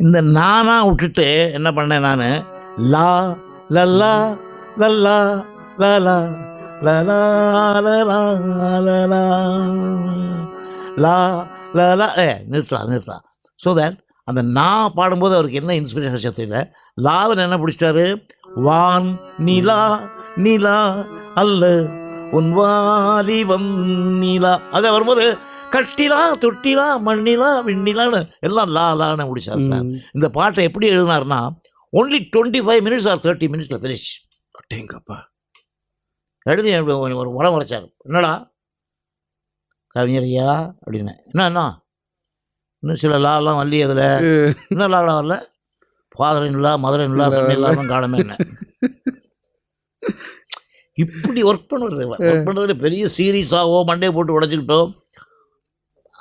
இந்த நானா விட்டுட்டு என்ன பண்ணேன் நான், லா லல்லா லல்லா லலா லலா லலா லலா லா லலா நிறுத்தலாம். ஸோ தட் அந்த நான் பாடும்போது அவருக்கு என்ன இன்ஸ்பிரேஷன் தெரியல. லாவில் என்ன பிடிச்சிட்டாரு, வான் நிலா நிலா அல்ல உன் வாலிபம் நிலா. அதை வரும்போது கட்டிலா தொட்டிலா மண்ணிலா விண்ணிலான்னு எல்லாம் லான்னு முடிச்சார் சார். இந்த பாட்டை எப்படி எழுதினார்னா only 25 minutes or 30 minutes finish. அட்டேங்கப்பா. எழுதி ஒரு உரம் வளைச்சார். என்னடா கவிஞரையா அப்படின்னு. என்ன இன்னும் சில லாலாம் வரலையே அதில், இன்னும் லாலாம் வரல, ஃபாதரின் லா மதரின் லா சன் இல்லாமல் காணமே என்ன. இப்படி ஒர்க் பண்ணுறது பெரிய சீரியஸாகவோ மண்டே போட்டு உடைச்சிக்கிட்டோ,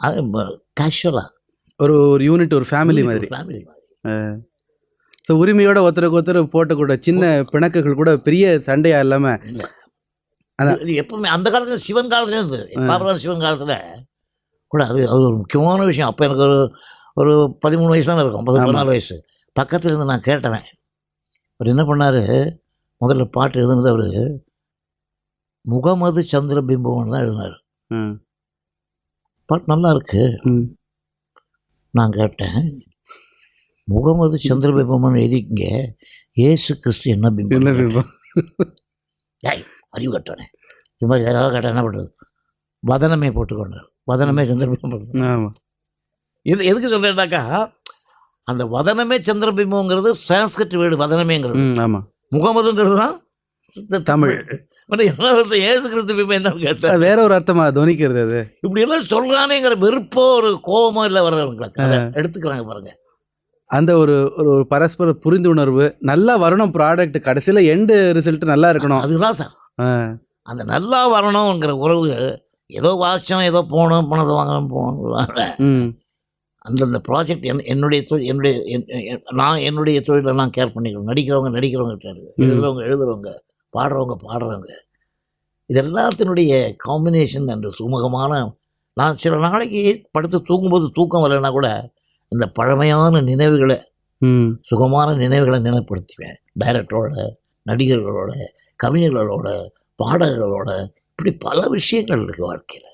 அது கேஷுவலாக ஒரு யூனிட், ஒரு ஃபேமிலி மாதிரி. ஸோ உரிமையோட ஒருத்தருக்கு ஒருத்தர் போட்டக்கூட சின்ன பிணக்குகள் கூட பெரிய சண்டையா இல்லாமல் இல்லை. அது எப்பவுமே அந்த காலத்தில் சிவன் காலத்துல இருந்து பாபரான் சிவன் காலத்தில் கூட அது ஒரு முக்கியமான விஷயம். அப்போ எனக்கு ஒரு 13 வயசு தானே இருக்கும், 14 வயசு. பக்கத்தில் இருந்து நான் கேட்டவன். அவர் என்ன பண்ணார், முதல்ல பாட்டு எழுதுனது அவர் முகமது சந்திரபிம்பம்னு தான் எழுதினார். பாட்டு நல்லா இருக்கு. நான் கேட்டேன், முகமது சந்திரபிம்பம்னு எழுதிக்கிங்க, ஏசு கிறிஸ்து என்ன பிம்பம்? அறிவு கட்டணே. இது மாதிரி யாராவது கேட்டால் என்ன பண்ணுறது, வதனமே போட்டுக்கொண்டார். வதனமே சந்திரபிம்பம். இது எதுக்கு சொல்கிறேன்னாக்கா, அந்த வதனமே சந்திரபிம்பங்கிறது சான்ஸ்கிரிட் வேர்டு வதனமேங்கிறது. ஆமாம். முகமதுங்கிறது தான் தமிழ். ஏசு கிறிஸ்து பிம்பம் என்ன கேட்டா வேற ஒரு அர்த்தமா துணிக்கிறது. அது இப்படி எல்லாம் சொல்றானேங்கிற வெறுப்போ ஒரு கோபமோ இல்லை வர்றவங்களுக்கு எடுத்துக்கிறாங்க பாருங்க. அந்த ஒரு ஒரு பரஸ்பர புரிந்துணர்வு நல்லா வரணும். ப்ராடக்ட் கடைசியில் எண்டு ரிசல்ட் நல்லா இருக்கணும். அதுதான் சார். அந்த நல்லா வரணுங்கிற உறவு. ஏதோ வாசிச்சோம், ஏதோ போகணும், பணத்தை வாங்கணும், போகணும். அந்தந்த ப்ராஜெக்ட் என்னுடைய நான் என்னுடைய தொழிலெல்லாம் கேர் பண்ணிக்கணும். நடிக்கிறவங்க எழுதுறவங்க பாடுறவங்க இது எல்லாத்தினுடைய காம்பினேஷன் அன்று சுமூகமான. நான் சில நாளைக்கு படுத்து தூங்கும்போது தூக்கம் வரலைன்னா கூட இந்த பழமையான நினைவுகளை, சுகமான நினைவுகளை நினைப்படுத்துவேன். டைரக்டரோட, நடிகர்களோட, கவிஞர்களோட, பாடகர்களோட, இப்படி பல விஷயங்கள் இருக்குது வாழ்க்கையில்.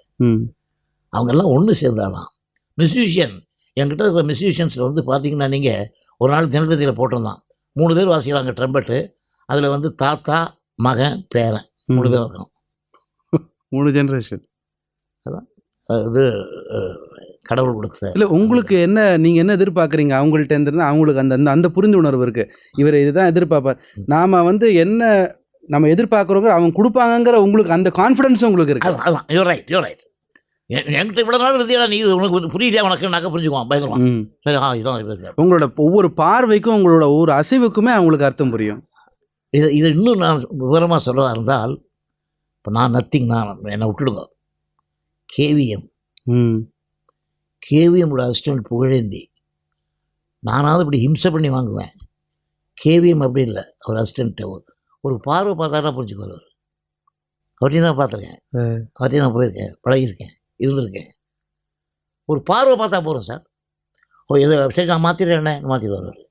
அவங்கெல்லாம் ஒன்று சேர்ந்தாதான் மியூசிஷியன். என்கிட்ட இருக்கிற மியூசிஷியன்ஸில் வந்து பார்த்தீங்கன்னா, நீங்கள் ஒரு நாள் தினத்தந்தியில் போட்டிருந்தான், 3 பேர் வாசிக்கிறாங்க ட்ரம்பெட்டு. அதில் வந்து தாத்தா, மகன், பேரன் 3 பேர் இருக்கணும். 3 ஜென்ரேஷன். அதான் இது கடவுள் கொடுத்த. இல்லை, உங்களுக்கு என்ன, நீங்கள் என்ன எதிர்பார்க்குறீங்க அவங்கள்ட்ட இருந்துன்னா? அவங்களுக்கு அந்த அந்த புரிந்துணர்வு இருக்குது. இவர் இதுதான் எதிர்பார்ப்பார். நாம் வந்து என்ன நம்ம எதிர்பார்க்குறோங்க அவங்க கொடுப்பாங்கங்கிற உங்களுக்கு அந்த கான்ஃபிடன்ஸ் உங்களுக்கு இருக்குது. அதான் யூர் ரைட். என்கிட்ட இவ்வளோ நாள் இருந்தியா, நீ உனக்கு புரியலையா, உனக்கு நாக்க புரிஞ்சுக்குவான், பயங்கரமா. சரி, இதான் உங்களோட ஒவ்வொரு பார்வைக்கும் உங்களோட ஒவ்வொரு அசைவுக்குமே அவங்களுக்கு அர்த்தம் புரியும். இது இன்னும் நான் விவரமாக சொல்கிறதா இருந்தால், இப்போ நான் நத்திங், நான் என்னை விட்டுடுங்க. கேவிஎம்மோட அசிஸ்டன்ட் புகழேந்தி. நானாவது இப்படி ஹிம்சை பண்ணி வாங்குவேன். கேவிஎம் அப்படி இல்லை. அவர் அசிஸ்டன்ட்டு ஒரு பார்வை பார்த்தாட்டா புரிஞ்சுக்குவார். அவர்கிட்டையும் நான் பார்த்துருக்கேன், அவர்கிட்டையும் நான் போயிருக்கேன், பழகியிருக்கேன், இருந்திருக்கேன். ஒரு பார்வை பார்த்தா போகிறோம் சார். எது சரி நான் மாற்றிடுறேன், மாற்றிடுவார் அவர்.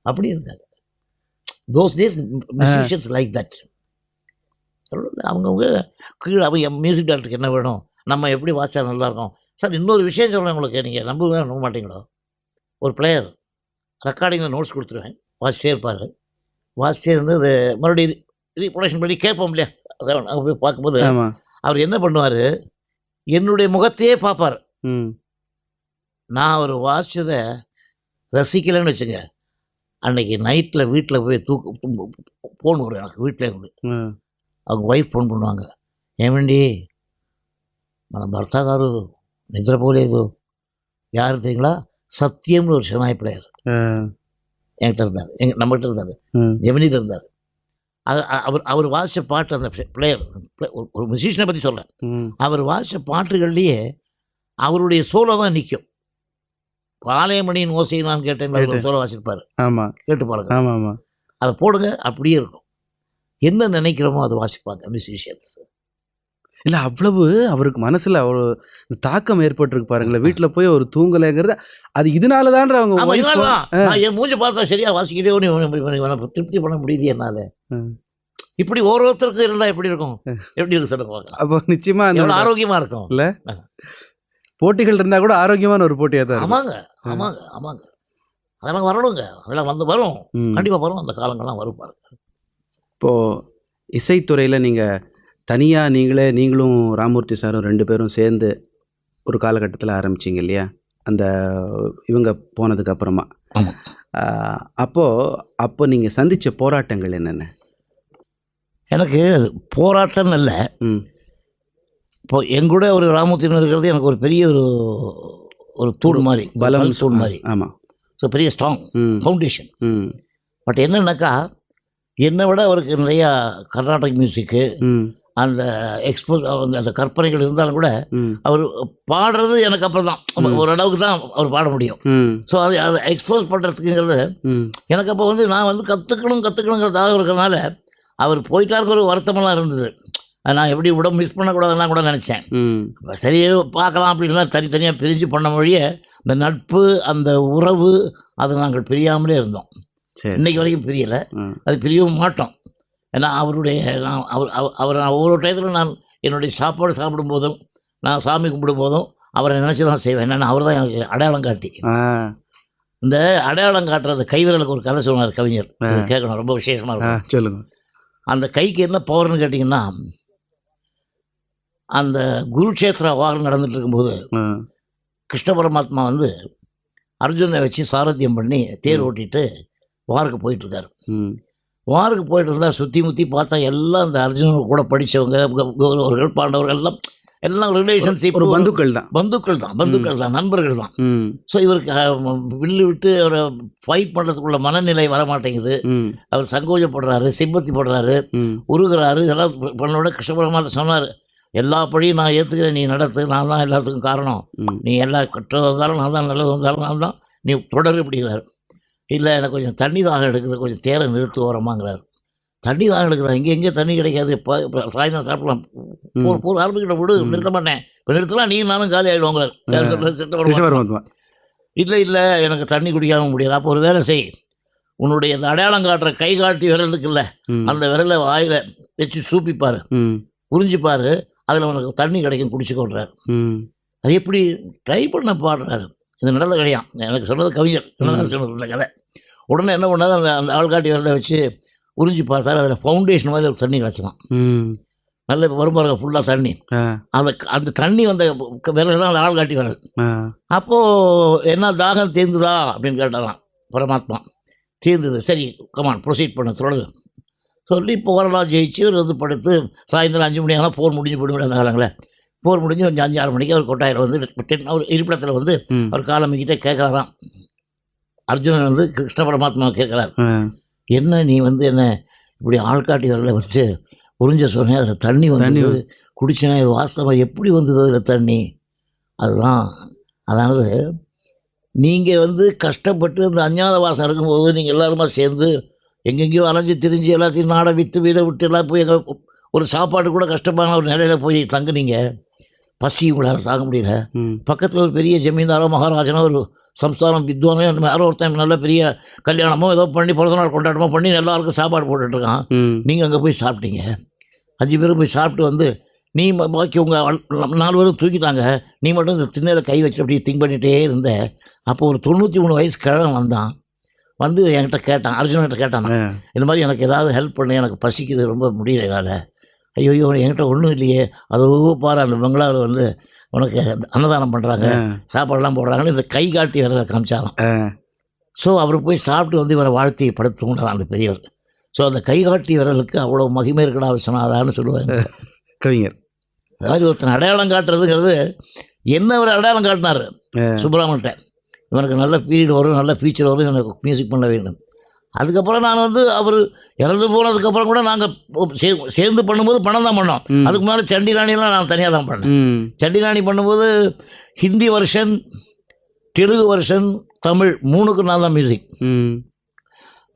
அப்படி இருக்காங்க. Those days musicians like that. அவங்கவுங்க கீழே அவங்க மியூசிக் டைரக்டருக்கு என்ன வேணும், நம்ம எப்படி வாட்சா நல்லாயிருக்கும். சார் இன்னொரு விஷயம் சொல்கிறேன் உங்களுக்கு, நீங்கள் நம்ப மாட்டீங்களோ. ஒரு பிளேயர் ரெக்கார்டிங்கில் நோட்ஸ் கொடுத்துருவேன், வாசிச்சிட்டே இருப்பார். வாசிச்சிட்டே இருந்து அது மறுபடியும் ரீப்ரொடக்ஷன் பண்ணி கேட்போம் இல்லையா. அதான் அங்கே போய் பார்க்கும்போது அவர் என்ன பண்ணுவார், என்னுடைய முகத்தையே பார்ப்பார். நான் அவர் வாசிச்சதை ரசிக்கலைன்னு வச்சுங்க, அன்றைக்கி நைட்டில் வீட்டில் போய் ஃபோன் வரும் எனக்கு. வீட்டில் இருந்து அவங்க ஒய்ஃப் ஃபோன் பண்ணுவாங்க, ஏமண்டி మన భర్త గారు నిద్రపోలేదు. யார் தெரியுங்களா, சத்தியம்னு ஒரு ஷனாய் பிளேயர் என்கிட்ட இருந்தார், நம்மகிட்ட இருந்தார், ஜெமினியில் இருந்தார். அவர் வாசித்த பாட்டு, அந்த பிளேயர் ஒரு மியூசிஷியனை பற்றி சொல்கிறேன். அவர் வாசித்த பாட்டுகள்லேயே அவருடைய சோலோ தான் நிற்கும். பாளையமணியின் ஓசை நான் கேட்டேன், சோலோ வாசிப்பார். ஆமாம், கேட்டு பாருங்க. அதை போடுங்க, அப்படியே இருக்கும். என்ன நினைக்கிறோமோ அதை வாசிப்பாங்க மியூசிஷியன்ஸ். இல்ல அவ்வளவு அவருக்கு மனசுல அவ்வளோ தாக்கம் ஏற்பட்டிருக்கு பாருங்களேன். வீட்ல போய் ஒரு தூங்கலைங்கிறது அது இதனால தான்ற அவங்க ஆமா, wife இதனால தான். நான் என் மூஞ்ச பார்த்தா சரியா வாசிக்கிட்டே இவன திருப்தி பண்ண முடியுது என்னால. ம். இப்படி ஒவ்வொருத்தருக்கும் இருந்தா எப்படி இருக்கும்? எப்படி இருக்கு சொல்லுங்க பார்க்கலாம். அப்போ நிச்சயமா அந்த எவ்வளோ ஆரோக்கியமா இருக்கும். இல்ல போட்டிகள் இருந்தா கூட ஆரோக்கியமான ஒரு போட்டியா தான் இருக்கும். ஆமாங்க, ஆமாங்க, ஆமாங்க. அதெல்லாம் வரணுங்க. அதெல்லாம் வந்து வரும். ம். கண்டிப்பா வரும். அந்த காலங்கள்லாம் வரும் பாருங்க. இப்போ இசைத்துறையில நீங்க தனியா நீங்களும் ராமூர்த்தி சாரும் 2 பேரும் சேர்ந்து ஒரு காலகட்டத்தில் ஆரம்பிச்சீங்க இல்லையா? அந்த இவங்க போனதுக்கு அப்புறமா. ஆமா. அப்போ நீங்க சந்திச்ச போராட்டங்கள் என்னென்ன? எனக்கு அது போராட்டம்னு இல்ல. ம். இப்போ எங்கூட ஒரு ராமூர்த்தின்னு இருக்கிறது எனக்கு ஒரு பெரிய ஒரு தூண் மாரி. பலம் தூண் மாரி. ஆமா. ஸோ பெரிய ஸ்ட்ராங் ம். ஃபவுண்டேஷன். ம். பட் என்னன்னாக்கா, என்னை விட அவருக்கு நிறையா கர்நாடக மியூசிக்கு, ம். அந்த அந்த கற்பனைகள் இருந்தாலும் கூட, ம். அவர் பாடுறது எனக்கு அப்புறம் தான். ஓரளவுக்கு தான் அவர் பாட முடியும். ம். ஸோ அதை எக்ஸ்போஸ் பண்ணுறதுக்குங்கிறது ம். எனக்கு அப்போ வந்து நான் வந்து கற்றுக்கணுங்கிறதாக இருக்கிறதுனால, அவர் போயிட்டாருங்கிற ஒரு வருத்தமெல்லாம் இருந்தது. அதை நான் எப்படி மிஸ் பண்ணக்கூடாதுலாம் கூட நினச்சேன். ம். சரி பார்க்கலாம் அப்படின்னா தனித்தனியாக பிரிஞ்சு பண்ண மொழிய இந்த நட்பு, அந்த உறவு, அதை நாங்கள் பிரியாமலே இருந்தோம். சரி. இன்னைக்கு வரைக்கும் பிரியலை. ம். அது பிரியவும் மாட்டோம். ஏன்னா அவரை நான் ஒவ்வொரு டயத்தில் நான் என்னுடைய சாப்பாடு சாப்பிடும்போதும், நான் சாமி கும்பிடும்போதும் அவரை நினச்சி தான் செய்வேன். என்னென்னா அவர் தான் எனக்கு அடையாளம் காட்டி. ஆ. இந்த அடையாளம் காட்டுறது கைவிரலுக்கு ஒரு கதை சொன்னார் கவிஞர். அது கேட்கணும், ரொம்ப விசேஷமாக இருக்கும். சொல்லுங்க. அந்த கைக்கு என்ன பவர்னு கேட்டிங்கன்னா, அந்த குருக்ஷேத்திர வாரம் நடந்துட்டு இருக்கும்போது கிருஷ்ண பரமாத்மா வந்து அர்ஜுனை வச்சு சாரத்தியம் பண்ணி தேர் ஓட்டிட்டு வாருக்கு போயிட்டுருக்காரு. வாருக்கு போயிட்டு இருந்தால் சுற்றி முற்றி பார்த்தா எல்லாம் அந்த அர்ஜுனன் கூட படித்தவங்க, கௌரவர்கள், பாண்டவர்கள் எல்லாம் ரிலேஷன்ஷிப், ஒரு பந்துக்கள் தான், நண்பர்கள் தான். ஸோ இவருக்கு வில்லு விட்டு அவரை ஃபைட் பண்ணுறதுக்குள்ள மனநிலை வர மாட்டேங்குது. அவர் சங்கோஜப்படுறாரு, சிம்பத்தி போடுறாரு, உருகிறாரு. இதெல்லாம் பண்ணோட கிருஷ்ண பரமாத்மா சொன்னார், எல்லா படியும் நான் ஏற்றுக்கிறேன், நீ நடத்து, நான் தான் எல்லாத்துக்கும் காரணம். நீ எல்லா கெட்டது வந்தாலும் நான் தான், நல்லது வந்தாலும் நான் தான், நீ தொடரு அப்படிங்கிறார். இல்லை எனக்கு கொஞ்சம் தண்ணி தாகம் எடுக்குது, கொஞ்சம் தேரை நிறுத்து ஓரமாங்கிறார். தண்ணி தாகம் எடுக்குதா? எங்கே தண்ணி கிடைக்காது, இப்போ சாயந்தரம் சாப்பிடலாம், போர் ஆரம்பிக்கிட்ட விடு, நிறுத்த மாட்டேன், இப்போ நிறுத்தலாம், நீ நானும் காலி ஆகிடுவாங்கிறார். இல்லை எனக்கு தண்ணி குடிக்காம முடியாது. அப்போ ஒரு வேலை செய், உன்னுடைய அந்த அடையாளம் காட்டுற கை காட்டி விரல் இருக்குல்ல, அந்த விரலை வாயில் வச்சு சூப்பிப்பார், புரிஞ்சுப்பார், அதில் உனக்கு தண்ணி கிடைக்கும், குடிச்சுக்கொள்கிறார். அது எப்படி ட்ரை பண்ண பாடுறாரு. இது நடந்த கிடையாது, எனக்கு சொன்னது கவிஞர் சொன்னது கதை. உடனே என்ன பண்ணாரு, அந்த ஆள்காட்டி விரலை வச்சு உறிஞ்சி பார்த்தாரு, அதில் ஃபவுண்டேஷன் மாதிரி ஒரு தண்ணி கிடச்சிதான். நல்ல வரும்பாருங்க ஃபுல்லாக தண்ணி. அந்த தண்ணி வந்த விரல் தான் அந்த ஆள்காட்டி விரல். அப்போது என்ன தாகம் தீர்ந்துதா அப்படின்னு கேட்டாராம் பரமாத்மா. தீர்ந்தது. சரி கமான் ப்ரொசீட் பண்ண தொடர்ந்து சொல்லி இப்போ வரலாம் ஜெயிச்சு ஒரு வந்து படுத்து சாயந்தரம் 5 மணி ஆனால் போர் முடிஞ்சு போயிடும். அந்த காலங்களில் போர் முடிஞ்சு கொஞ்சம் 5-6 மணிக்கு அவர் கொட்டாயிரம் வந்து அவர் இருப்பிடத்தில் வந்து அவர் காலமிக்கிட்டே கேட்குறாராம். அர்ஜுனன் வந்து கிருஷ்ண பரமாத்மா கேட்குறாரு, என்ன நீ வந்து என்ன இப்படி ஆள்காட்டி வரல வச்சு உறிஞ்ச சொன்னேன், அதில் தண்ணி வந்து குடிச்சேன்னா இது வாஸ்தவமாக எப்படி வந்தது அதில் தண்ணி? அதுதான், அதாவது நீங்கள் வந்து கஷ்டப்பட்டு இந்த அஞ்ஞாத வாசம் இருக்கும்போது நீங்கள் எல்லாருமா சேர்ந்து எங்கெங்கேயோ அலைஞ்சு திரிஞ்சு எல்லாத்தையும் நாடை விற்று வீடை விட்டு எல்லாம் போய் எங்கள் ஒரு சாப்பாடு கூட கஷ்டமான ஒரு நிலையில் போய் தங்குனீங்க. பசி உங்களால் தாங்க முடியல. பக்கத்தில் ஒரு பெரிய ஜமீன்தாரோ மகாராஜனோ ஒரு சம்ஸ்தானம் வித்வானோ யாரோ ஒருத்தன் நல்ல பெரிய கல்யாணமோ ஏதோ பண்ணி பிறந்த நாள் கொண்டாட்டமோ பண்ணி எல்லாருக்கும் சாப்பாடு போட்டுட்ருக்கான். நீங்கள் அங்கே போய் சாப்பிட்டீங்க. 5 பேரும் போய் சாப்பிட்டு வந்து நீ பாக்கி உங்கள் 4 பேரும் தூக்கிட்டாங்க, நீ மட்டும் இந்த திண்ணையில் கை வச்சு அப்படி திங்க் பண்ணிகிட்டே இருந்த. அப்போ ஒரு 93 வயசு கிழவன் வந்தான். வந்து என்கிட்ட கேட்டான், அர்ஜுன்கிட்ட கேட்டான், இந்த மாதிரி எனக்கு ஏதாவது ஹெல்ப் பண்ணு, எனக்கு பசிக்குது, ரொம்ப முடியல என்னால். ஐயோ என்கிட்ட ஒன்றும் இல்லையே, அதோ பாரு அந்த பங்களாவில் வந்து உனக்கு அன்னதானம் பண்ணுறாங்க, சாப்பாடெல்லாம் போடுறாங்கன்னு இந்த கை காட்டி விரலை காமிச்சாராம். ஸோ அவர் போய் சாப்பிட்டு வந்து இவரை வாழ்த்தி படுத்துங்கறான் அந்த பெரியவர். ஸோ அந்த கை காட்டி விரலுக்கு அவ்வளோ மகிமை இருக்கடா விஸ்வநாதான்னு சொல்லுவாங்க கவிஞர். அதாவது ஒருத்தன் அடையாளம் காட்டுறதுங்கிறது என்ன ஒரு அடையாளம் காட்டினார் சுப்பிரமணியன்ட்ட. இவனுக்கு நல்ல பீரியட் வரும், நல்ல ஃபியூச்சர் வரும், எனக்கு மியூசிக் பண்ண வேண்டும். அதுக்கப்புறம் நான் வந்து அவர் இறந்து போனதுக்கப்புறம் கூட நாங்கள் சேர்ந்து பண்ணும்போது பணம் தான் பண்ணோம். அதுக்கு முன்னாடி சண்டிராணிலாம் நான் தனியாக தான் பண்ணேன். சண்டிராணி பண்ணும்போது ஹிந்தி வெர்ஷன், தெலுங்கு வெர்ஷன், தமிழ் 3க்கு நான் தான்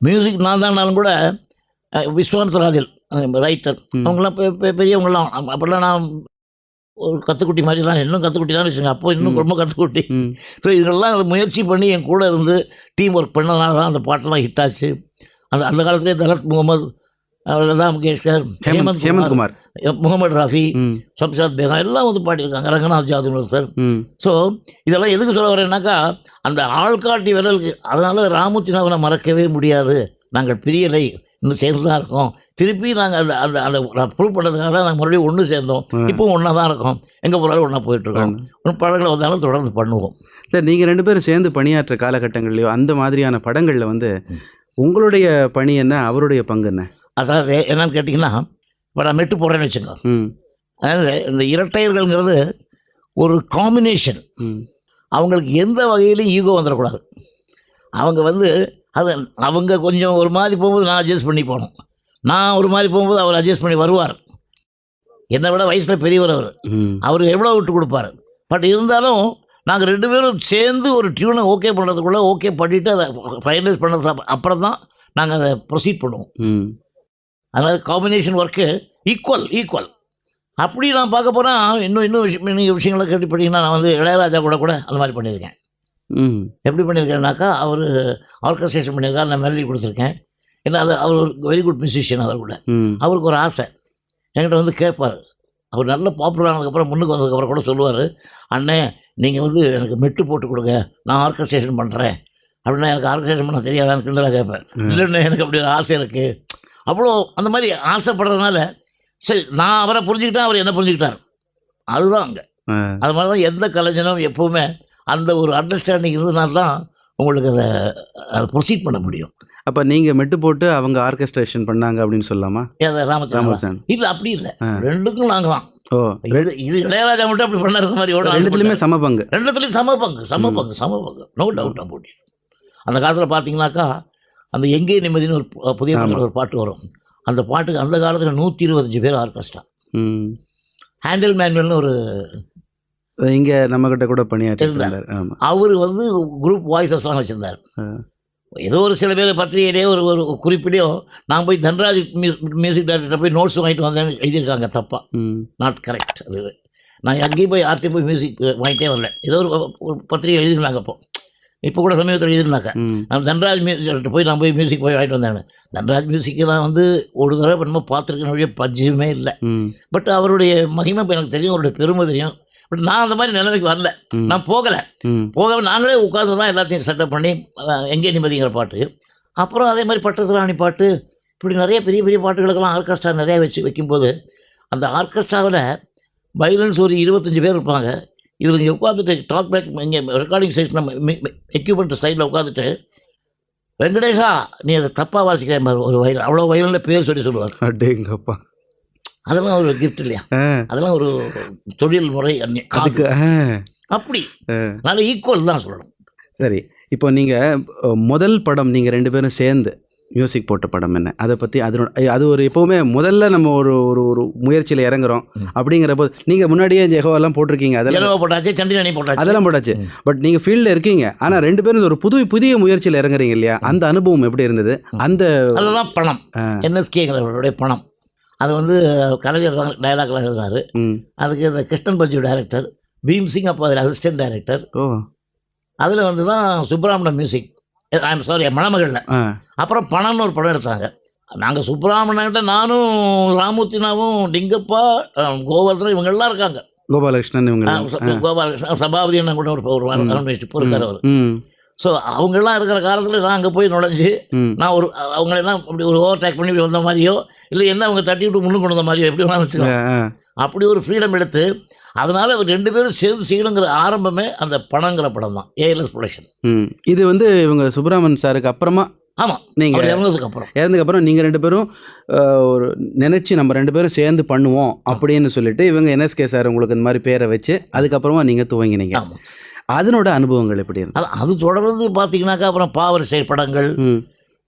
மியூசிக் நான் தான்னாலும் கூட விஸ்வாமித்ராதில் ரைட்டர் அவங்களாம் பெரியவங்களாம் அப்போல்லாம் நான் ஒரு கத்துக்குட்டி மாதிரி தான், இன்னும் கத்துக்குட்டி தான் வச்சுங்க, அப்போ இன்னும் ரொம்ப கத்துக்குட்டி. ம். ஸோ இதெல்லாம் அதை முயற்சி பண்ணி என் கூட இருந்து டீம் ஒர்க் பண்ணதுனால தான் அந்த பாட்டெல்லாம் ஹிட் ஆச்சு. அந்த காலத்திலே தலத் முகமது, லதா மங்கேஷ்கர், ஹேமந்த் ஹேமந்த் குமார். முகமது ராஃபி, ம். சம்சாத் பேகம் எல்லாம் வந்து பாடியிருக்காங்க. ரங்கநாத் ஜாதுன்னு ஒருத்தர். ம். ஸோ இதெல்லாம் எதுக்கு சொல்ல வரேன்னாக்கா, அந்த ஆள்காட்டி விரலுக்கு அதனால் ராமூர்த்தினாவை மறக்கவே முடியாது. நாங்கள் பிரியலை, இன்னும் சேர்ந்து தான் இருக்கோம். திருப்பி நாங்கள் அந்த அந்த அந்த ப்ரூவ் பண்ணுறதுக்காக தான் நாங்கள் மறுபடியும் ஒன்று சேர்ந்தோம். இப்போவும் ஒன்றா தான் இருக்கோம். எங்கே போனாலும் ஒன்றா போயிட்டுருக்கோம். ஒன்றும் படங்கள் வந்தாலும் தொடர்ந்து பண்ணுவோம். சார், நீங்கள் 2 பேரும் சேர்ந்து பணியாற்ற காலகட்டங்கள்லையோ அந்த மாதிரியான படங்களில் வந்து உங்களுடைய பணி என்ன, அவருடைய பங்கு என்ன? அதாவது என்னன்னு கேட்டிங்கன்னா, இப்போ நான் மெட்டு போடுறேன்னு வச்சுக்கோ. ம். அதாவது இந்த இரட்டையர்கள்ங்கிறது ஒரு காம்பினேஷன். ம். அவங்களுக்கு எந்த வகையிலும் ஈகோ வந்துடக்கூடாது. அவங்க வந்து அது அவங்க கொஞ்சம் ஒரு மாதிரி போகும்போது நான் அட்ஜஸ்ட் பண்ணி போகணும். நான் ஒரு மாதிரி போகும்போது அவர் அட்ஜஸ்ட் பண்ணி வருவார். என்னை விட வயசில் பெரியவர் அவர். ம். அவர் எவ்வளோ விட்டு கொடுப்பார். பட் இருந்தாலும் நாங்கள் 2 பேரும் சேர்ந்து ஒரு டியூனை ஓகே பண்ணுறதுக்குள்ளே ஓகே பண்ணிவிட்டு அதை ஃபைனலைஸ் பண்ணது அப்புறம் தான் நாங்கள் அதை ப்ரொசீட் பண்ணுவோம். ம். அதனால் காம்பினேஷன் ஒர்க்கு ஈக்குவல். அப்படி நான் பார்க்க போனால் இன்னும் நீங்கள் விஷயங்களை கேட்டுப்பட்டீங்கன்னா, நான் வந்து இளையராஜா கூட அந்த மாதிரி பண்ணியிருக்கேன். ம். எப்படி பண்ணியிருக்கேன்னாக்கா, அவர் ஆர்கஸ்ட்ரேஷன் பண்ணியிருக்காரு, நான் மெலடி கொடுத்துருக்கேன். ஏன்னா அது அவர் ஒரு வெரி குட் மியூசிஷியன். அவர் கூட ம். அவருக்கு ஒரு ஆசை, என்கிட்ட வந்து கேட்பார். அவர் நல்ல பாப்புலர் ஆனதுக்கப்புறம் முன்னுக்கு வந்ததுக்கப்புறம் கூட சொல்லுவார், அண்ணே நீங்கள் வந்து எனக்கு மெட்டு போட்டு கொடுங்க, நான் ஆர்கஸ்ட்ரேஷன் பண்ணுறேன். அப்படின்னா எனக்கு ஆர்கஸ்ட்ரேஷன் பண்ண தெரியாதான்னு கிண்டலாக கேட்பேன். இல்லைண்ணே எனக்கு அப்படி ஒரு ஆசை இருக்குது. அவ்வளோ அந்த மாதிரி ஆசைப்படுறதுனால சரி நான் அவரை புரிஞ்சுக்கிட்டேன், அவர் என்ன புரிஞ்சுக்கிட்டார். அதுதான் அங்கே. அது மாதிரி தான் எந்த கலைஞனும் எப்போவுமே அந்த ஒரு அண்டர்ஸ்டாண்டிங் இருந்ததுனால தான் உங்களுக்கு அதை ப்ரொசீட் பண்ண முடியும். அப்போ நீங்கள் மெட்டு போட்டு அவங்க ஆர்கெஸ்ட்ரேஷன் பண்ணாங்க அப்படின்னு சொல்லலாமா? ராமச்சந்திரன் இல்லை, அப்படி இல்லை, ரெண்டுக்கும் நாங்கள் தான். ஓ, இது இளையராஜா மட்டும் அப்படி பண்ண மாதிரி ஓட ரெண்டுத்துலையுமே சம பங்கு. ரெண்டுத்துலையும் சம பங்கு நோ டவுட் அபவுட் இட். அந்த காலத்தில் பார்த்தீங்கன்னாக்கா, அந்த எங்கே நிம்மதினு ஒரு புதிய ஒரு பாட்டு வரும். அந்த பாட்டுக்கு அந்த காலத்தில் 125 பேர் ஆர்கெஸ்ட்ரா. ஹேண்டில் மேனுவல்னு ஒரு இங்கே நம்மக்கிட்ட கூட பணியாற்றிருந்தார். ஆமாம், அவர் வந்து குரூப் வாய்ஸஸ்லாம் வச்சுருந்தார். ஏதோ ஒரு சில பேர் பத்திரிகையிலேயோ ஒரு குறிப்பிடையோ நான் போய் தன்ராஜ் மியூசிக் டைரக்டர் போய் நோட்ஸ் வாங்கிட்டு வந்தேன்னு எழுதியிருக்காங்க. தப்பா, நாட் கரெக்ட். அது நான் அங்கேயும் போய் ஆர்டியும் போய் மியூசிக் வாங்கிட்டே வரல. ஏதோ ஒரு பத்திரிகை எழுதியிருந்தாங்க. இப்போ கூட சமீபத்தில் எழுதியிருந்தாங்க. நான் தன்ராஜ் மியூசிக் டைரக்டர் நான் போய் மியூசிக் போய் வாங்கிட்டு வந்தேன். தன்ராஜ் மியூசிக்கு நான் வந்து ஒரு தடவை பண்ண பார்த்துருக்கேன், பஞ்சமே இல்லை. பட் அவருடைய மகிமை இப்போ எனக்கு தெரியும், அவருடைய பெருமை தெரியும். பட் நான் அந்த மாதிரி நிலைமைக்கு வரல, நான் போகலை. நாங்களே உட்காந்து தான் எல்லாத்தையும் செட்டப் பண்ணி எங்கே நிம்மதிங்கிற பாட்டு, அப்புறம் அதே மாதிரி பட்டத்துராணி பாட்டு, இப்படி நிறைய பெரிய பெரிய பாட்டுகளுக்கெல்லாம் ஆர்கெஸ்ட்ரா நிறையா வைக்கும்போது அந்த ஆர்கெஸ்ட்ராவில் வயலன்ஸ் ஒரு 25 பேர் இருப்பாங்க. இவர் இங்கே உட்காந்துட்டு டாக் பேக் இங்கே ரெக்கார்டிங் சைஸ் நம்ம எக்யூப்மெண்ட் சைடில் உட்காந்துட்டு, வெங்கடேஷா நீ அதை தப்பாக வாசிக்கிறேன் ஒரு வயல், அவ்வளோ வயலில் பேர் சொல்லுவார். அடேங்கப்பா, அதெல்லாம் ஒரு கிஃப்ட் இல்லையா? அதெல்லாம் ஒரு தொழில் முறை. அதுக்கு அப்படி நல்ல ஈக்குவல் தான் சொல்லணும். சரி, இப்போ நீங்கள் முதல் படம் நீங்கள் 2 பேரும் சேர்ந்து மியூசிக் போட்ட படம் என்ன? அதை பற்றி அது ஒரு எப்போவுமே முதல்ல நம்ம ஒரு ஒரு முயற்சியில் இறங்குறோம். அப்படிங்கிறப்போ நீங்கள் முன்னாடியே ஜெகோவெல்லாம் போட்டிருக்கீங்க, அதெல்லாம் போட்டாச்சு, சண்டினி போட்டாச்சு, அதெல்லாம் போட்டாச்சு. பட் நீங்கள் ஃபீல்டில் இருக்கீங்க, ஆனால் 2 பேரும் ஒரு புதிய முயற்சியில் இறங்குறீங்க இல்லையா? அந்த அனுபவம் எப்படி இருந்தது? அதுதான் பணம், என்எஸ்கேங்கிறவருடைய பணம். அது வந்து கலைஞர் தான் டைலாக்லாம் எழுதினார். அதுக்கு இந்த கிருஷ்ணன் பஞ்சு டைரக்டர், பீம் சிங் அப்போ அதில் அசிஸ்டன்ட் டைரக்டர். அதில் வந்து தான் சுப்ரமணியம் மியூசிக், ஐம் சாரி மணமகளில். அப்புறம் பணம்னு ஒரு படம் எடுத்தாங்க. நாங்கள் சுப்ரமணியன்கிட்ட நானும் ராமூர்த்தினாவும் டிங்கப்பா கோவர்தன் இவங்கெல்லாம் இருக்காங்க, கோபாலகிருஷ்ணன் கோபாலகிருஷ்ணன் சபாபதி என்ன கூட ஒரு இருக்கார் அவர். ஸோ அவங்கெல்லாம் இருக்கிற காலத்தில் நான் அங்கே போய் நுழைஞ்சு நான் அவங்களெல்லாம் அப்படி ஒரு ஓவர்டேக் பண்ணி இப்படி வந்த மாதிரியோ, இல்லை என்ன அவங்க தட்டி விட்டு முன்னுக்கு கொண்டு வந்த மாதிரியோ எப்படி வேணாலும் வச்சுக்கலாம். அப்படி ஒரு ஃப்ரீடம் எடுத்து அதனால் 2 பேரும் சேர்ந்து செய்யணுங்கிற ஆரம்பமே அந்த பணங்கிற படம் தான், ஏஎல்எஸ் ப்ரொடக்ஷன். இது வந்து இவங்க சுப்ரமணியன் சாருக்கு அப்புறமா, ஆமாம், நீங்கள் இறந்ததுக்கப்புறம் நீங்கள் 2 பேரும் ஒரு நினச்சி நம்ம 2 பேரும் சேர்ந்து பண்ணுவோம் அப்படின்னு சொல்லிட்டு இவங்க என்எஸ்கே சார் உங்களுக்கு இந்த மாதிரி பேரை வச்சு அதுக்கப்புறமா நீங்கள் துவங்கினீங்க. அதனோட அனுபவங்கள் எப்படி இருந்தது? அது தொடர்ந்து பார்த்தீங்கன்னாக்கா அப்புறம் பாவரிசை படங்கள்,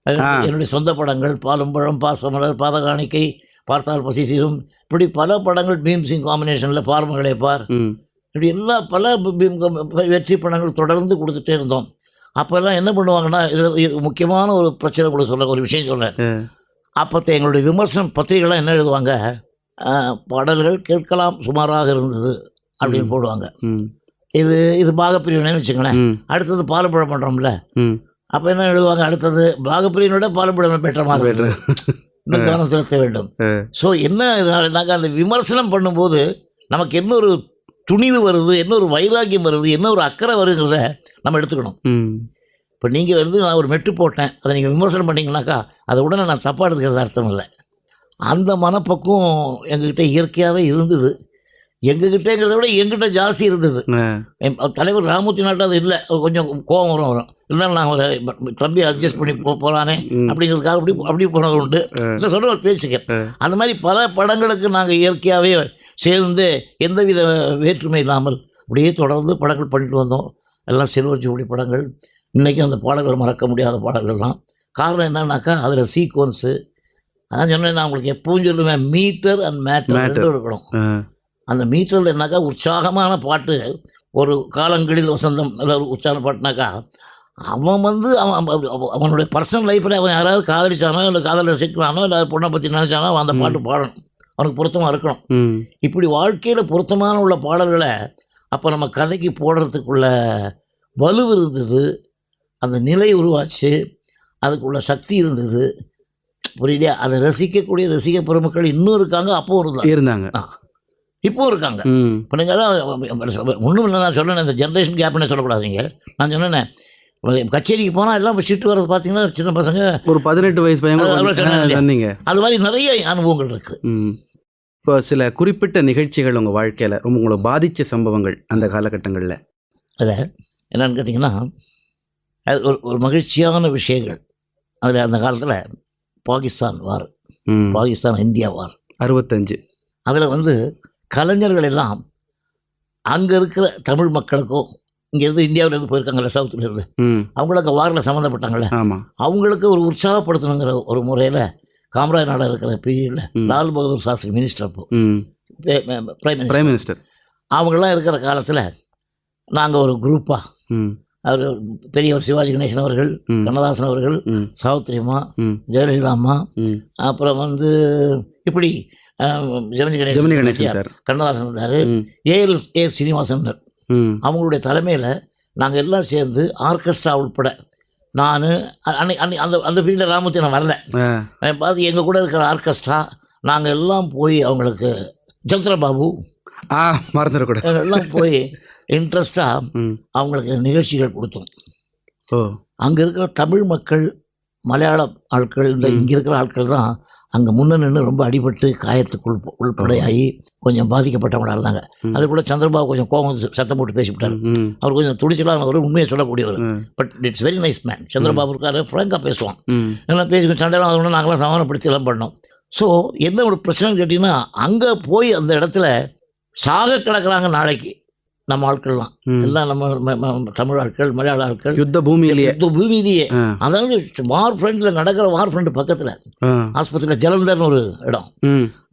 என்னுடைய சொந்த படங்கள், பாலும் பழம், பாசமலர், பாதகாணிக்கை, பார்த்தால் பசி தீரும், இப்படி பல படங்கள் பீம் சிங் காம்பினேஷனில், பார்மகளே பார், இப்படி பல வெற்றி படங்கள் தொடர்ந்து கொடுத்துட்டே இருந்தோம். அப்போல்லாம் என்ன பண்ணுவாங்கன்னா, இது முக்கியமான ஒரு பிரச்சனை கூட சொல்ல ஒரு விஷயம் சொல்கிறேன். அப்போ எங்களுடைய விமர்சனம் பத்திரிகைலாம் என்ன எழுதுவாங்க, பாடல்கள் கேட்கலாம் சுமாராக இருந்தது அப்படின்னு போடுவாங்க. இது பாகப்பிரிவினைன்னு வச்சுங்களேன். அடுத்தது பாலப்பழம் பண்ணுறோம்ல, அப்போ என்ன எழுதுவாங்க, அடுத்தது பாகப்பிரிவினோட பாலப்பழம் பெற்ற மாதிரி இன்னும் கவனம் செலுத்த வேண்டும். ஸோ என்ன இதனாலனாக்கா அந்த விமர்சனம் பண்ணும்போது நமக்கு என்ன ஒரு துணிவு வருது, என்ன ஒரு வைராக்கியம் வருது, என்ன ஒரு அக்கறை வருங்கிறத நம்ம எடுத்துக்கணும். இப்போ நீங்கள் வந்து நான் ஒரு மெட்டு போட்டேன், அதை நீங்கள் விமர்சனம் பண்ணிங்கனாக்கா அதை உடனே நான் தப்பாக எடுத்துக்கிறது அர்த்தம் இல்லை. அந்த மனப்பக்குவம் எங்ககிட்ட இயற்கையாகவே இருந்தது. எங்ககிட்டங்கிறத விட எங்கிட்ட ஜாஸ்தி இருந்தது. தலைவர் ராமூர்த்தி நாட்டு அது இல்லை, கொஞ்சம் கோபம் வரும். இருந்தாலும் நான் ஒரு தம்பி அட்ஜஸ்ட் பண்ணி போகலானே அப்படிங்கிறதுக்காக அப்படி போனது உண்டு. இல்லை சொல்கிற ஒரு பேச்சுக்க அந்த மாதிரி பல படங்களுக்கு நாங்கள் இயற்கையாகவே சேர்ந்து எந்தவித வேற்றுமை இல்லாமல் அப்படியே தொடர்ந்து படங்கள் பண்ணிட்டு வந்தோம். எல்லாம் சில்வர் ஜூப்ளி படங்கள். இன்றைக்கும் அந்த பாடல்கள் மறக்க முடியாத பாடல்கள் தான். காரணம் என்னன்னாக்கா அதில் சீக்வன்ஸு, அதான் சொன்னேன் நான் உங்களுக்கு எப்பவும் சொல்லுவேன், மீட்டர் அண்ட் மேட்டர் ரெண்டும் இருக்கணும். அந்த மீட்டரில் என்னாக்கா உற்சாகமான பாட்டு, ஒரு காலங்களில் வசந்தம் அதாவது உற்சாக பாட்டுனாக்கா அவன் வந்து அவனுடைய பர்சனல் லைஃப்பில் அவன் யாராவது காதலிச்சானோ இல்லை காதலை ரசிக்கிறானோ இல்லை பொண்ணை பற்றி நினச்சானோ அந்த பாட்டு பாடணும், அவனுக்கு பொருத்தமாக இருக்கணும். இப்படி வாழ்க்கையில் பொருத்தமான உள்ள பாடல்களை அப்போ நம்ம கதைக்கு போடுறதுக்குள்ள வலு இருந்தது, அந்த நிலை உருவாச்சு, அதுக்குள்ள சக்தி இருந்தது. புரியலையா? அதை ரசிக்கக்கூடிய ரசிக பெருமக்கள் இன்னும் இருக்காங்க, அப்போ இருந்தாங்க, இப்போ இருக்காங்க. இப்போ நீங்கள் ஒன்றும் இல்லை, நான் சொன்னேன் இந்த ஜென்ரேஷன் கேப்னே சொல்லக்கூடாதுங்க. நான் சொன்னேன் கச்சேரிக்கு போனால் எல்லாம் இப்போ ஷிஃப்ட் வர்றது பார்த்தீங்கன்னா சின்ன பசங்க ஒரு 18 வயசு பையன், அது மாதிரி நிறைய அனுபவங்கள் இருக்குது. இப்போ சில குறிப்பிட்ட நிகழ்ச்சிகள் உங்கள் வாழ்க்கையில் ரொம்ப உங்களை பாதித்த சம்பவங்கள் அந்த காலகட்டங்களில் அதில் என்னென்னு கேட்டிங்கன்னா, அது ஒரு மகிழ்ச்சியான விஷயங்கள். அதில் அந்த காலத்தில் பாகிஸ்தான் வார், பாகிஸ்தான் இந்தியா வார் 65. அதில் வந்து கலைஞர்கள் எல்லாம் அங்கே இருக்கிற தமிழ் மக்களுக்கும் இங்கேருந்து இந்தியாவிலேருந்து போயிருக்காங்கல்ல, சவுத்துலேருந்து, அவங்களும் அங்கே வாரில் சம்மந்தப்பட்டாங்கள்ல, அவங்களுக்கு ஒரு உற்சாகப்படுத்தணுங்கிற ஒரு முறையில் காமராஜ் நாடாக இருக்கிற பீரியடில் லால் பகதூர் சாஸ்திரி மினிஸ்டர், அப்போ பிரைம் மினிஸ்டர், அவங்களாம் இருக்கிற காலத்தில் நாங்கள் ஒரு குரூப்பாக, அவர் பெரியவர் சிவாஜி கணேசன் அவர்கள், கண்ணதாசன் அவர்கள், சாவித்திரியம்மா, ஜெயலலிதா அம்மா, அப்புறம் வந்து இப்படி ஜெமினி கணேசன் சார், கண்ணதாசன் இருந்தார், ஏ சீனிவாசன், அவங்களுடைய தலைமையில் நாங்கள் எல்லாம் சேர்ந்து ஆர்கெஸ்ட்ரா உட்பட, நான் அந்த பீரியடில் ராமூர்த்தி நான் வரல, பார்த்து எங்கள் கூட இருக்கிற ஆர்கெஸ்ட்ரா நாங்கள் எல்லாம் போய் அவங்களுக்கு சந்திரபாபு மறந்துடக்கூட எல்லாம் போய் இன்ட்ரெஸ்டாக அவங்களுக்கு நிகழ்ச்சிகள் கொடுத்தோம். அங்கே இருக்கிற தமிழ் மக்கள், மலையாள ஆட்கள், இந்த இங்கே இருக்கிற ஆட்கள் தான் அங்கே முன்ன நின்று ரொம்ப அடிபட்டு காயத்துக்கு உள்படையாகி கொஞ்சம் பாதிக்கப்பட்டவங்களாக இருந்தாங்க. அது கூட சந்திரபாபு கொஞ்சம் கோபம் சத்தம் போட்டு பேசிவிட்டார். அவர் கொஞ்சம் துடிச்சலாக ஒரு உண்மையை சொல்லக்கூடியவர். But it's very nice man. Chandrababu இருக்காரு, ஃப்ராங்காக பேசுவான். எல்லாம் பேசி சண்டையெல்லாம் அதோட நாங்களாம் சமாதானப்படுத்தி எல்லாம் பண்ணோம். ஸோ என்ன ஒரு பிரச்சனைன்னு கேட்டிங்கன்னா, அங்கே போய் அந்த இடத்துல சாக கிடக்கிறாங்க நாளைக்கு நம்ம ஆட்கள்லாம், எல்லாம் நம்ம தமிழ் ஆட்கள், மலையாள ஆட்கள், யுத்த பூமியிலேயே, அதாவது வார் ஃப்ரண்ட்டில் நடக்கிற வார் ஃப்ரண்ட் பக்கத்தில் ஆஸ்பத்திரியில் ஜலந்தர்னு ஒரு இடம்,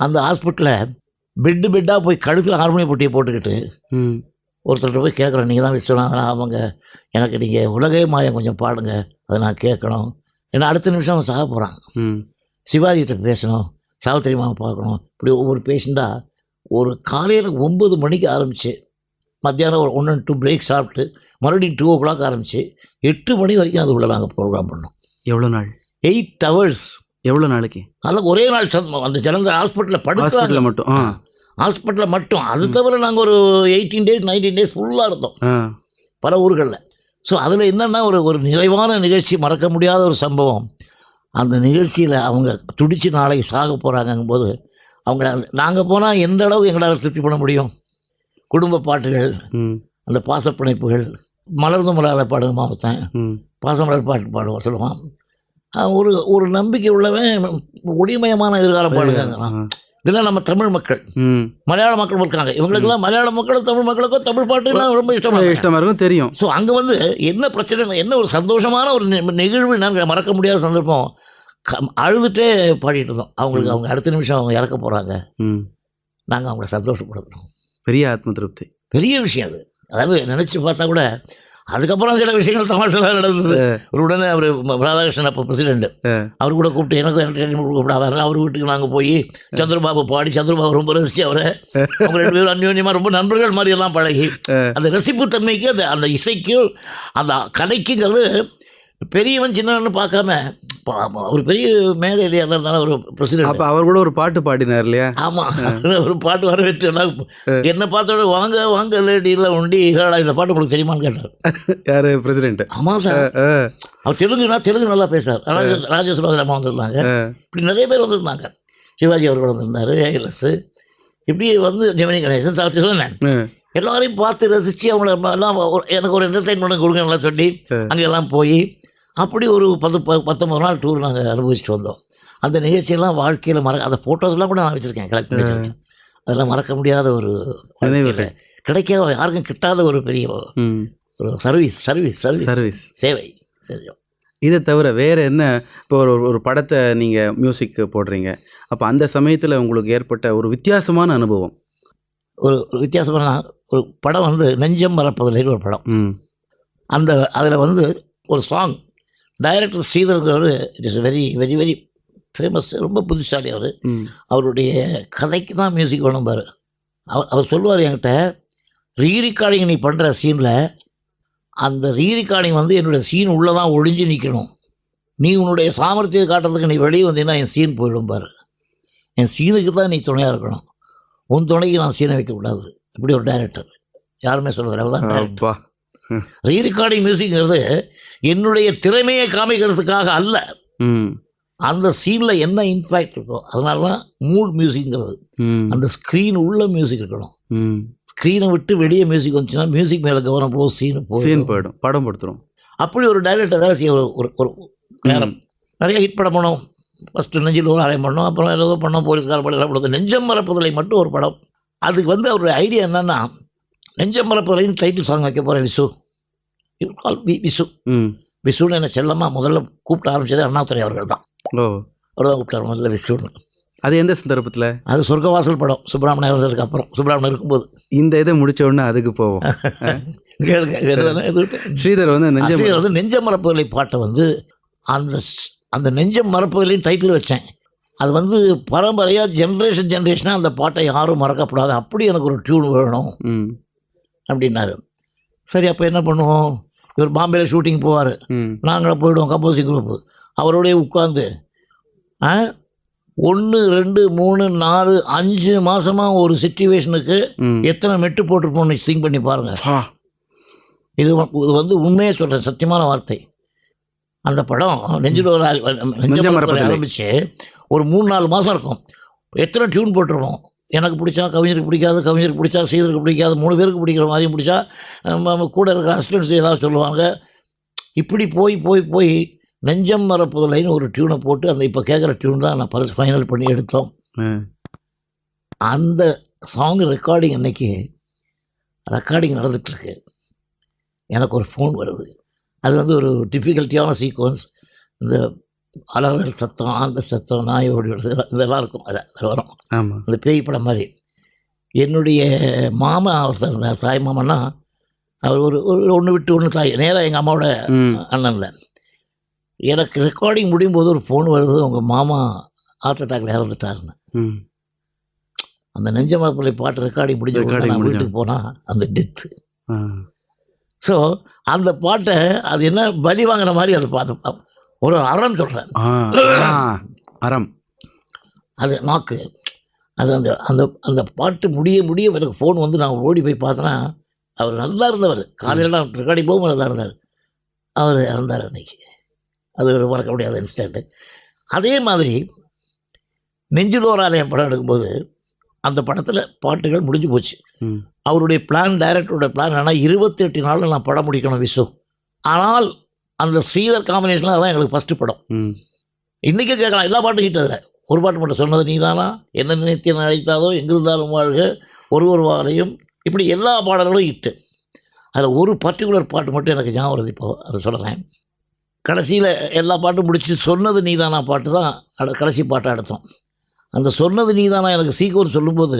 அந்த ஹாஸ்பிட்டலில் பெட்டாக போய் கழுத்தில் ஹார்மோனிய போட்டியை போட்டுக்கிட்டு ஒருத்தர்கிட்ட போய் கேட்குறேன், நீங்கள் தான் விஸ்வநாதன், அவங்க எனக்கு நீங்கள் உலகே மாயம் கொஞ்சம் பாடுங்க, அதை நான் கேட்கணும், ஏன்னா அடுத்த நிமிஷம் அவன் சாக போகிறான், சிவாஜிகிட்ட பேசணும், சாவித்திரியமாவை பார்க்கணும். இப்படி ஒவ்வொரு பேஷண்ட்டாக ஒரு காலையில் 9 மணிக்கு ஆரம்பித்து மத்தியானம் ஒரு 1 and 2 பிரேக் சாப்பிட்டு மறுபடியும் 2 o'clock ஆரம்பித்து 8 மணி வரைக்கும் அது உள்ள நாங்கள் ப்ரோக்ராம் பண்ணோம். எவ்வளோ நாள்? 8 hours. எவ்வளோ நாளைக்கு? அதில் ஒரே நாள் அந்த ஜலந்தர் ஹாஸ்பிட்டலில் ஹாஸ்பிட்டலில் மட்டும் ஹாஸ்பிட்டலில் மட்டும். அது தவிர நாங்கள் ஒரு 18 days 19 days ஃபுல்லாக இருந்தோம் பல ஊர்களில். ஸோ அதில் என்னென்னா ஒரு நிறைவான நிகழ்ச்சி, மறக்க முடியாத ஒரு சம்பவம். அந்த நிகழ்ச்சியில் அவங்க துடிச்சு நாளைக்கு சாக போகிறாங்கும்போது அவங்க நாங்கள் போனால் எந்த அளவு எங்களால் திருப்தி பண்ண முடியும்? குடும்ப பாட்டுகள், அந்த பாசப்பிணைப்புகள், மலர்ந்து மலராத பாடுங்க மாவத்தன், பாசமலர் பாட்டு பாடுவோம் சொல்லுவான். ஒரு நம்பிக்கை உள்ளவன் ஒளிமயமான எதிர்காலம் பாடுங்க. இதெல்லாம் நம்ம தமிழ் மக்கள், மலையாள மக்கள் இருக்காங்க, இவங்களுக்கெல்லாம் மலையாள மக்களும் தமிழ் மக்களுக்கும் தமிழ் பாட்டுலாம் ரொம்ப இஷ்டமாக இருக்கும், தெரியும். ஸோ அங்கே வந்து என்ன பிரச்சனை, என்ன ஒரு சந்தோஷமான ஒரு நிகழ்வு, நாங்கள் மறக்க முடியாத சந்தர்ப்பம். அழுதுகிட்டே பாடிட்டு இருந்தோம். அவங்க அடுத்த நிமிஷம் அவங்க இறக்க போகிறாங்க, நாங்கள் அவங்கள சந்தோஷப்படுத்தணும். பெரிய ஆத்ம திருப்தி, பெரிய விஷயம் அது. அதாவது நினச்சி பார்த்தா கூட அதுக்கப்புறம் சில விஷயங்கள் தமாஷெல்லாம் நடந்தது. ஒரு உடனே அவர் ராதாகிருஷ்ணன் அப்போ பிரசிடென்ட், அவர் கூட கூப்பிட்டு எனக்கும் என்டர்டைன்மெண்ட் கூப்பிடாதாரு. அவர் வீட்டுக்கு நாங்கள் போய் சந்திரபாபு பாடி, சந்திரபாபு ரொம்ப ரசிச்சு அவரை, அவங்க 2 பேரும் அந்யோன்யமாக ரொம்ப நண்பர்கள் மாதிரி எல்லாம் பழகி, அந்த ரசிப்பு தன்மைக்கு அந்த இசைக்கும் அந்த கலைக்குங்கிறது பெரியவன் சின்னவன்னு பார்க்காம ஒரு பெரிய மேதையிலே இருந்தாலும் ஒரு பிரசிடென்ட். அப்போ அவர் கூட ஒரு பாட்டு பாடினார் இல்லையா? ஆமாம், ஒரு பாட்டு வரவேற்று எல்லாம் என்னை பார்த்தோட வாங்க வாங்க லேடியில் உண்டி இந்த பாட்டு உங்களுக்கு தெரியுமான்னு கேட்டார். யார்? பிரசிடென்ட். ஆமாம் சார். அவர் தெலுங்கு நல்லா பேசுகிறார். ராஜேஸ்வரமா வந்திருந்தாங்க, இப்படி நிறைய பேர் வந்திருந்தாங்க. சிவாஜி அவர்கள் வந்திருந்தார், ஏஎல்எஸ், இப்படி வந்து ஜெமினி கணேசன், சார்த்தி சொன்னேன். எல்லாரையும் பார்த்து ரசித்து அவங்கள எல்லாம் எனக்கு ஒரு என்டர்டைன்மெண்ட் கொடுங்க எல்லாம் சொல்லி அங்கெல்லாம் போய் அப்படி ஒரு 19 நாள் டூர் நாங்கள் அனுபவிச்சுட்டு வந்தோம். அந்த நிகழ்ச்சியெல்லாம் வாழ்க்கையில் அந்த ஃபோட்டோஸ்லாம் கூட நான் வச்சுருக்கேன், கலெக்ட் பண்ணி வச்சுருக்கேன். அதெல்லாம் மறக்க முடியாத ஒரு கிடைக்காத, யாருக்கும் கிட்டாத ஒரு பெரிய ஒரு சர்வீஸ் சேவை செஞ்சோம். இதை தவிர வேறு என்ன? இப்போ ஒரு படத்தை நீங்கள் மியூசிக் போடுறீங்க, அப்போ அந்த சமயத்தில் உங்களுக்கு ஏற்பட்ட ஒரு வித்தியாசமான அனுபவம்? ஒரு வித்தியாசமான ஒரு படம் வந்து நெஞ்சம் மறப்பதில்லைன்னு ஒரு படம். அதில் வந்து ஒரு சாங் டைரக்டர் ஸ்ரீதர்ங்கிறவர், it is very very very famous, ரொம்ப புத்திசாலி அவர். அவருடைய கதைக்கு தான் மியூசிக் வேணும் பாரு. அவர் சொல்லுவார் என்கிட்ட, ரீரிகார்டிங் நீ பண்ணுற சீனில் அந்த ரீரிகார்டிங் வந்து என்னுடைய சீன் உள்ளே தான் ஒழிஞ்சு நிற்கணும். நீ உன்னுடைய சாமர்த்தியத்தை காட்டுறதுக்கு நீ வெளியே வந்தீங்கன்னா என் சீன் போயிடும் பாரு. என் சீனுக்கு தான் நீ துணையாக இருக்கணும், உன் துணைக்கு நான் சீனை வைக்கக்கூடாது. இப்படி ஒரு டைரக்டர் யாருமே சொல்லுவார், அவர் தான் டைரக்டர். ரீரிகார்டிங் மியூசிக்ங்கிறது என்னுடைய திறமையை காமிக்கிறதுக்காக அல்ல, அந்த சீனில் என்ன இன்ஃபேக்ட் இருக்கோ அதனால தான் மூட் மியூசிக்ங்கிறது. அந்த ஸ்க்ரீன் உள்ள மியூசிக் இருக்கணும். ஸ்க்ரீனை விட்டு வெளியே மியூசிக் வந்துச்சுன்னா மியூசிக் மேலே கவனம் போகும், சீன் போயிடும், படம் படுத்துரும். அப்படி ஒரு டைரக்டர் வேலை செய்ய ஒரு நேரம் நிறைய ஹிட் படம் பண்ணோம். ஃபஸ்ட்டு நெஞ்சில் ஒரு அரையம் பண்ணோம், அப்புறம் ஏதோ பண்ணோம், போலீஸ்கார படம் கொடுத்து. நெஞ்சம் மறப்பதில்லை மட்டும் ஒரு படம். அதுக்கு வந்து அவருடைய ஐடியா என்னென்னா, நெஞ்சம் மறப்பதில்லைன்னு டைட்டில் சாங் வைக்க போகிறேன் விசு, கால் விசு. விசுன்னு என்ன செல்லமாக முதல்ல கூப்பிட்டு ஆரம்பித்தது அண்ணாதுரை அவர்கள் தான். அவர் தான் கூப்பிட்டார் முதல்ல விசுன்னு. அது எந்த சந்தர்ப்பத்தில்? அது சொர்க்கவாசல் படம், சுப்பிரமணியம் இருந்ததுக்கு அப்புறம், சுப்பிரமணியம் இருக்கும்போது. இந்த இதை முடித்த உடனே அதுக்கு போவோம். ஸ்ரீதர் வந்து நெஞ்சம் மறப்பதில்லை பாட்டை வந்து அந்த நெஞ்சம் மறப்பதில்லைன்னு டைட்டில் வச்சேன். அது வந்து பரம்பரையாக ஜென்ரேஷனாக அந்த பாட்டை யாரும் மறக்கப்படாது, அப்படி எனக்கு ஒரு டியூன் வேணும் அப்படின்னாரு. சரி, அப்போ என்ன பண்ணுவோம், இவர் பாம்பேயில் ஷூட்டிங் போவார், நாங்களும் போயிடுவோம் கம்போசிங் குரூப்பு. அவரோடய உட்காந்து 1 2 3 4 5 மாதமாக ஒரு சிச்சுவேஷனுக்கு எத்தனை மெட்டு போட்டிருப்போம் திங்க் பண்ணி பாருங்கள். இது வந்து உண்மையே சொல்கிறேன், சத்தியமான வார்த்தை. அந்த படம் நெஞ்சில் ஆரம்பித்து ஒரு 3-4 மாதம் இருக்கும். எத்தனை டியூன் போட்டிருப்போம். எனக்கு பிடிச்சா கவிஞருக்கு பிடிக்காது, கவிஞருக்கு பிடிச்சா ஸ்ரீதருக்கு பிடிக்காது, 3 பேருக்கு பிடிக்கிற மாதிரியும் பிடிச்சா கூட இருக்கிற அசிஸ்டன்ட்ஸ் ஏதாவது சொல்லுவாங்க. இப்படி போய் நெஞ்சம் மறப்பதில்லைன்னு ஒரு டியூனை போட்டு அந்த இப்போ கேட்குற டியூன் தான் நான் ஃபைனல் பண்ணி எடுத்தோம். அந்த சாங் ரெக்கார்டிங் அன்னைக்கு நடந்துகிட்ருக்கு. எனக்கு ஒரு ஃபோன் வருது. அது வந்து ஒரு டிஃபிகல்ட்டியான சீக்வன்ஸ். இந்த அலறல் சத்தம், அந்த சத்தம், நாய் ஓடி இதெல்லாம் இருக்கும். அது வரும், அந்த பேய் படம் மாதிரி. என்னுடைய மாமா அவர் இருந்தார், தாய் மாமன்னா. அவர் ஒரு ஒன்று விட்டு ஒன்று தாய், நேராக எங்கள் அம்மாவோட அண்ணனில். எனக்கு ரெக்கார்டிங் முடியும் போது ஒரு ஃபோன் வருது, உங்கள் மாமா ஹார்ட் அட்டாக்ல இறந்துட்டாருன்னு. அந்த நெஞ்ச மறப்பதில்லை பாட்டு ரெக்கார்டிங் முடிஞ்ச நான் வீட்டுக்கு போனால் அந்த டெத்து. ஸோ அந்த பாட்டை அது என்ன பலி வாங்கின மாதிரி அதை பார்த்து ஒரு அறம் சொல்கிறேன், அறம் அது நாக்கு. அது அந்த அந்த அந்த பாட்டு முடிய எனக்கு ஃபோன் வந்து நான் ஓடி போய் பார்த்தேன்னா, அவர் நல்லா இருந்தவர். காலையில் ரெக்கார்டிங் போகும்போது நல்லா இருந்தார். அவர் இறந்தார் அன்றைக்கி. அது ஒரு மறக்க முடியாத இன்சிடென்ட்டு. அதே மாதிரி நெஞ்சில் ஓர் ஆலயம் படம் எடுக்கும்போது அந்த படத்தில் பாட்டுகள் முடிஞ்சு போச்சு. அவருடைய பிளான், டைரக்டருடைய பிளான் என்னன்னா 28 நாளில் நான் படம் முடிக்கணும் விசு. ஆனால் அந்த ஸ்ரீதர் காம்பினேஷனில் அதான் எங்களுக்கு ஃபஸ்ட்டு படம். இன்றைக்கே கேட்கலாம், எல்லா பாட்டும் ஹிட். அதில் ஒரு பாட்டு மட்டும், சொன்னது நீதானா, என்ன நினைத்து அழைத்தாதோ, எங்கிருந்தாலும் வாழ்க, ஒரு வாழையும், இப்படி எல்லா பாடல்களும் ஹிட்டு. அதில் ஒரு பர்டிகுலர் பாட்டு மட்டும் எனக்கு ஞாபகம் வருது, இப்போது அதை சொல்கிறேன். கடைசியில் எல்லா பாட்டும் முடிச்சு சொன்னது நீதானா பாட்டு தான் கடைசி பாட்டாக எடுத்தோம். அந்த சொன்னது நீதானா எனக்கு சீக்கிரம் சொல்லும்போது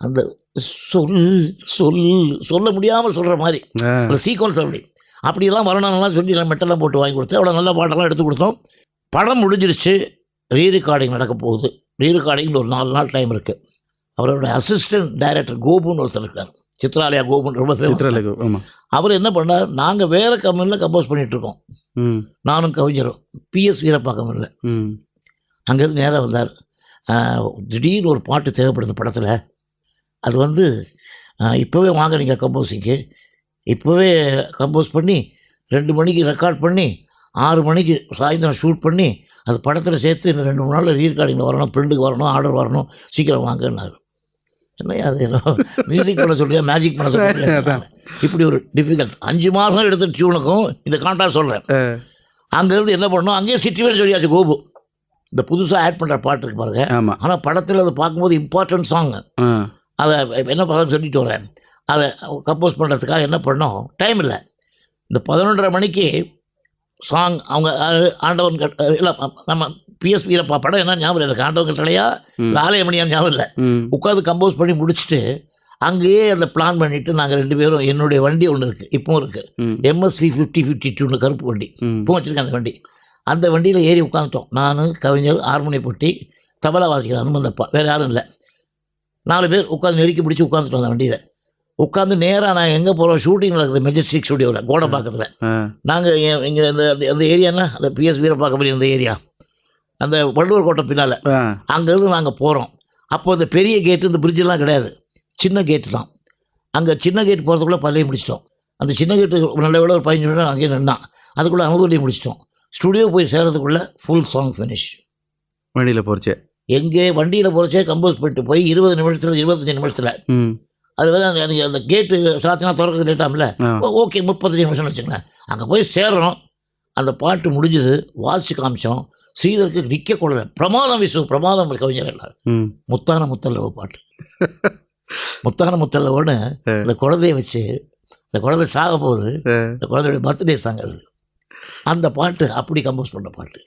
அந்த சொல்ல முடியாமல் சொல்கிற மாதிரி அந்த சீக்வன்ஸ் அப்படி அப்படியெல்லாம் வரணும்லாம் சொல்லி நான் மெட்டெல்லாம் போட்டு வாங்கி கொடுத்து அவ்வளோ நல்ல பாட்டெல்லாம் எடுத்து கொடுத்தோம். படம் முடிஞ்சிருச்சு, ரீ ரெக்கார்டிங் நடக்க போகுது. ரீ ரெக்கார்டிங்கில் ஒரு 4 நாள் டைம் இருக்குது. அவரோட அசிஸ்டன்ட் டைரக்டர் கோபுன்னு ஒருத்தர் இருக்கார், சித்ராலயா கோபுன்னு ரொம்ப ஃபேமஸ். ஆமாம். அவர் என்ன பண்ணார், நாங்கள் வேறு கம்பெனியில் கம்போஸ் பண்ணிகிட்ருக்கோம், நானும் கவிஞரும், பிஎஸ் வீரப்பா கம்பெனியில். அங்கேருந்து நேராக வந்தார். திடீர்னு ஒரு பாட்டு தேவைப்படுது படத்தில், அது வந்து இப்போவே வாங்க நீங்கள் கம்போஸிங்கு, இப்போவே கம்போஸ் பண்ணி 2 மணிக்கு ரெக்கார்ட் பண்ணி 6 மணிக்கு சாயந்தரம் ஷூட் பண்ணி அது படத்தில் சேர்த்து இன்னும் 2-3 நாளில் ரீரெக்கார்டிங்கில் வரணும், பிரிண்ட்டுக்கு வரணும், ஆர்டர் வரணும், சீக்கிரம் வாங்கினார். என்ன அது என்ன மியூசிக் பண்ண சொல்றியா, மேஜிக் பண்ண சொல்றியா? இப்படி ஒரு டிஃபிகல்ட் 5 மாதம் எடுத்த டியூனுக்கும் இந்த கான்ட்ராக்ட் சொல்கிறேன். அங்கேருந்து என்ன பண்ணோம், அங்கேயே சிச்சுவேஷன் சொல்லியாச்சு. கோபு இந்த புதுசாக ஆட் பண்ணுற பாட்டு இருக்கு பாருங்க. ஆமாம். ஆனால் படத்தில் அதை பார்க்கும்போது இம்பார்ட்டன்ட் சாங்கு, அதை என்ன பண்ண சொல்லிட்டு வரேன். அதை கம்போஸ் பண்ணுறதுக்காக என்ன பண்ணோம், டைம் இல்லை. இந்த 11:30 மணிக்கு சாங் அவங்க ஆண்டவன் இல்லை நம்ம பிஎஸ் வீரப்பா படம் என்ன ஞாபகம் இல்லை, ஆண்டவன் கட்டளையா இல்லை ஆலயமணியான்னு ஞாபகம் இல்லை. உட்காந்து கம்போஸ் பண்ணி முடிச்சுட்டு அங்கேயே அந்த பிளான் பண்ணிவிட்டு நாங்கள் 2 பேரும், என்னுடைய வண்டி ஒன்று இருக்குது, இப்போவும் இருக்குது, MSV 5052 கருப்பு வண்டி, இப்போ வச்சுருக்கேன் அந்த வண்டி. அந்த வண்டியில் ஏறி உட்காந்துட்டோம். நான், கவிஞர், ஹார்மோனி பொட்டி, தபலா வாசிக்கிற அனுமந்தப்பா, வேறு யாரும் இல்லை. 4 பேர் உட்காந்து நெருக்கி பிடிச்சி உட்காந்துட்டோம் அந்த வண்டியில். உட்காந்து நேராக நாங்கள் எங்கே போகிறோம், ஷூட்டிங் நடக்குது மெஜஸ்டிக் ஸ்டுடியோவில் கோடம்பாக்கத்தில். நாங்கள் இங்கே அந்த ஏரியானா அந்த பிஎஸ் வீரப்பா கம்பெனி அந்த ஏரியா, அந்த வள்ளுவர் கோட்டை பின்னால், அங்கேருந்து நாங்கள் போகிறோம். அப்போ அந்த பெரிய கேட்டு, இந்த பிரிட்ஜெல்லாம் கிடையாது, சின்ன கேட்டு தான். அங்கே சின்ன கேட்டு போகிறதுக்குள்ளே பள்ளியை முடிச்சிட்டோம். அந்த சின்ன கேட்டு நல்ல விட ஒரு 15 நிமிடம் அங்கேயே நின்னான். அதுக்குள்ளே அனுபவத்தையும் முடிச்சிட்டோம். ஸ்டுடியோ போய் சேர்கிறதுக்குள்ளே ஃபுல் சாங் ஃபினிஷ். வண்டியில் போகிறச்சே, எங்கே வண்டியில் போகிறச்சே கம்போஸ் பண்ணிட்டு போய் 20 நிமிஷத்தில் 25 நிமிஷத்தில், அது வேறு எனக்கு அந்த கேட்டு சாத்தினா திறக்கிறது லேட்டாமல, ஓகே 35 நிமிஷம்னு வச்சுக்கோங்களேன். அங்கே போய் சேர்றோம், அந்த பாட்டு முடிஞ்சது, வாசிச்சு காமிச்சோம். ஸ்ரீதருக்கு நிற்க கொள்ள பிரமாதம், பிரமாதம் கவிஞர் எல்லாரும். முத்தான முத்தல்லவோ பாட்டு, முத்தான முத்தல்லவோன்னு இந்த குழந்தைய வச்சு, இந்த குழந்தை சாக போகுது, இந்த குழந்தையுடைய பர்த்டே சாங் அது. அந்த பாட்டு அப்படி கம்போஸ் பண்ண பாட்டு.